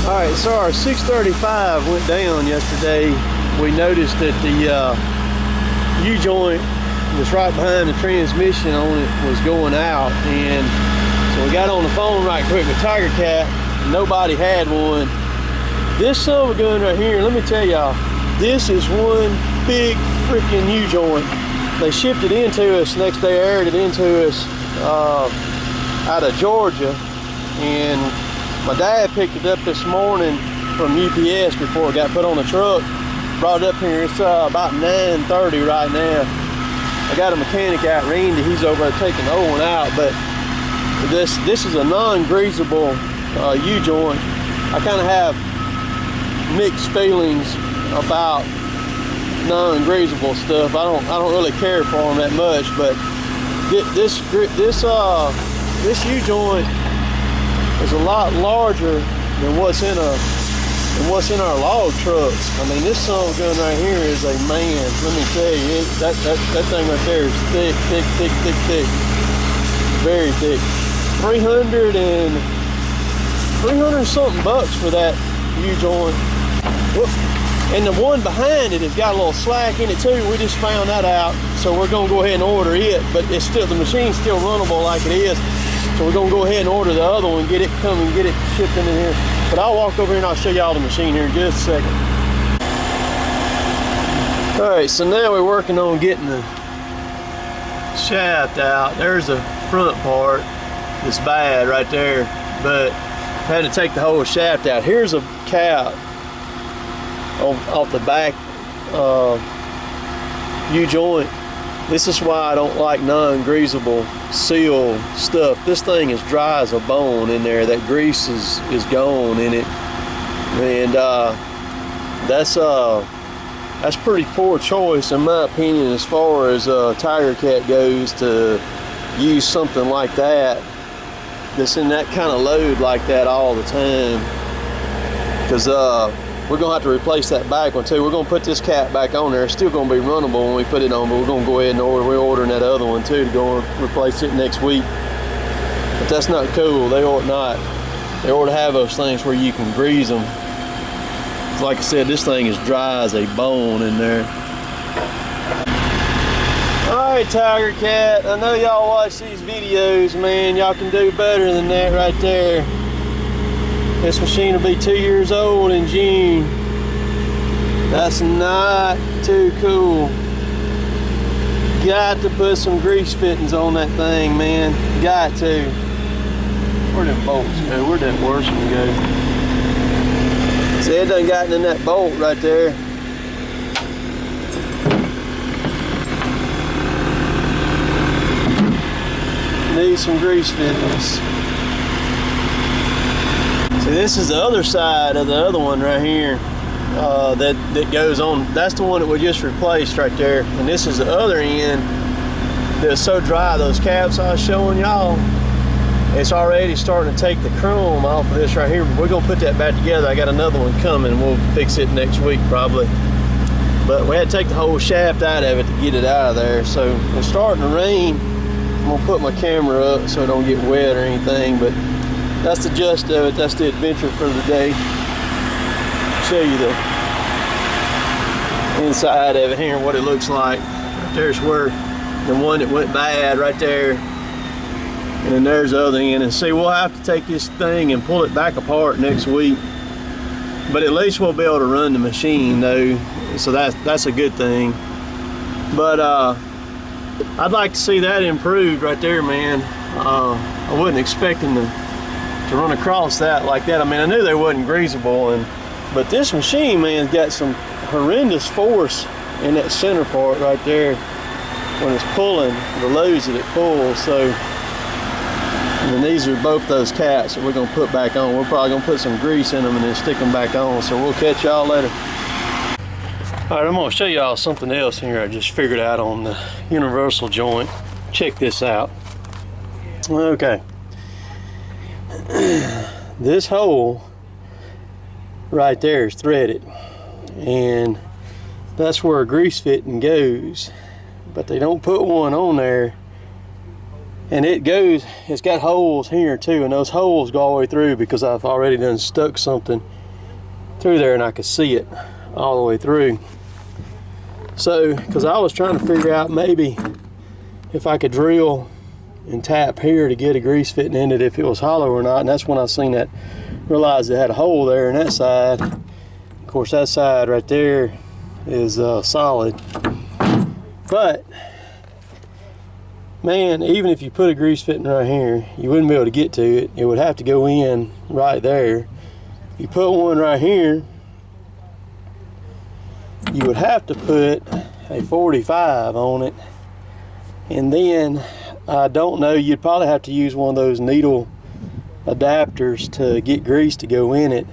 Alright, so our 635 went down yesterday. We noticed that the U-joint was right behind the transmission on it, was going out, and so we got on the phone right quick with Tigercat. Nobody had one. This son of a gun right here, let me tell y'all, this is one big freaking U-joint. They shipped it into us, next day aired it into us out of Georgia, and my dad picked it up this morning from UPS before it got put on the truck. Brought it up here. It's about 9:30 right now. I got a mechanic out, Randy. He's over there taking the old one out. But this is a non-greasable U-joint. I kind of have mixed feelings about non-greasable stuff. I don't really care for them that much. But this U-joint is a lot larger than what's in our log trucks. I mean, this son of a gun right here is a man. Let me tell you, that thing right there is thick, very thick. 300 something bucks for that U-joint. And the one behind it has got a little slack in it too. We just found that out, so we're gonna go ahead and order it. But it's still, the machine's still runnable like it is. So we're gonna go ahead and order the other one, get it shipped in here. But I'll walk over here and I'll show y'all the machine here in just a second. All right, so now we're working on getting the shaft out. There's the front part that's bad right there, but I had to take the whole shaft out. Here's a cap off the back U-joint. This is why I don't like non-greasable seal stuff. This thing is dry as a bone in there. That grease is gone in it, and that's pretty poor choice in my opinion as far as Tigercat goes, to use something like that that's in that kind of load like that all the time, because we're gonna have to replace that back one too. We're gonna put this cap back on there. It's still gonna be runnable when we put it on, but we're gonna go ahead and we're ordering that other one too to go and replace it next week. But that's not cool. They ought to have those things where you can grease them. Like I said, this thing is dry as a bone in there. All right, Tigercat, I know y'all watch these videos, man. Y'all can do better than that right there. This machine will be 2 years old in June. That's not too cool. Got to put some grease fittings on that thing, man. Got to. Where'd them bolts go? Where'd that worst one go? See, it done gotten in that bolt right there. Need some grease fittings. See, this is the other side of the other one right here that goes on. That's the one that we just replaced right there. And this is the other end that's so dry, those caps I was showing y'all, it's already starting to take the chrome off of this right here. We're gonna put that back together. I got another one coming. We'll fix it next week probably. But we had to take the whole shaft out of it to get it out of there. So it's starting to rain. I'm gonna put my camera up so it don't get wet or anything, but that's the gist of it. That's the adventure for the day. Show you the inside of it here and what it looks like. Right there's where the one that went bad right there. And then there's the other end. And see, we'll have to take this thing and pull it back apart next week. But at least we'll be able to run the machine though. So that's a good thing. But I'd like to see that improved right there, man. I wasn't expecting to run across that like that. I mean, I knew they wasn't greasable, but this machine, man, got some horrendous force in that center part right there when it's pulling the loads that it pulls. So, and then these are both those caps that we're gonna put back on. We're probably gonna put some grease in them and then stick them back on. So we'll catch y'all later. All right, I'm gonna show y'all something else here I just figured out on the universal joint. Check this out. Okay. This hole right there is threaded, and that's where a grease fitting goes, but they don't put one on there And it's got holes here too, and those holes go all the way through because I've already done stuck something through there and I could see it all the way through. So, because I was trying to figure out maybe if I could drill and tap here to get a grease fitting in it if it was hollow or not, and that's when I seen that, realized it had a hole there in that side. Of course, that side right there is solid. But man, even if you put a grease fitting right here, you wouldn't be able to get to it. It would have to go in right there. If you put one right here, you would have to put a 45 on it. And then, I don't know, you'd probably have to use one of those needle adapters to get grease to go in it.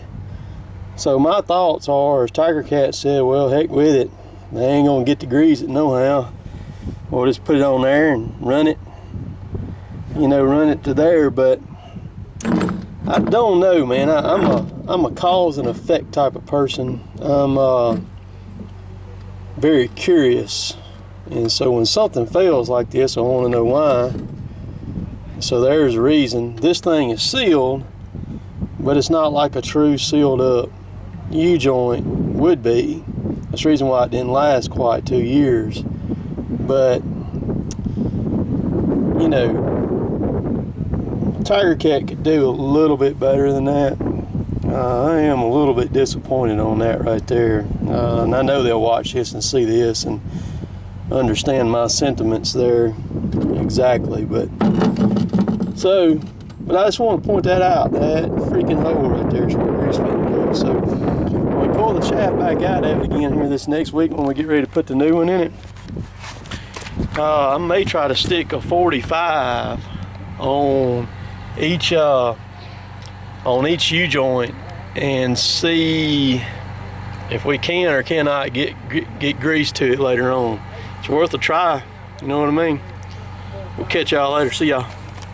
So my thoughts are, as Tigercat said, well, heck with it. They ain't gonna get to grease it no how. We'll just put it on there and run it, you know, run it to there. But I don't know, man. I'm a cause and effect type of person. I'm very curious, and so when something fails like this, I want to know why. So there's a reason. This thing is sealed, but it's not like a true sealed up U-joint would be. That's the reason why it didn't last quite 2 years. But you know, Tigercat could do a little bit better than that. I am a little bit disappointed on that right there. And I know they'll watch this and see this and understand my sentiments there exactly. But I just want to point that out. That freaking hole right there is where grease fitting goes. So when we pull the shaft back out of it again here this next week, when we get ready to put the new one in it, I may try to stick a 45 on each U-joint and see if we can or cannot get grease to it later on. It's worth a try, you know what I mean? We'll catch y'all later. See y'all.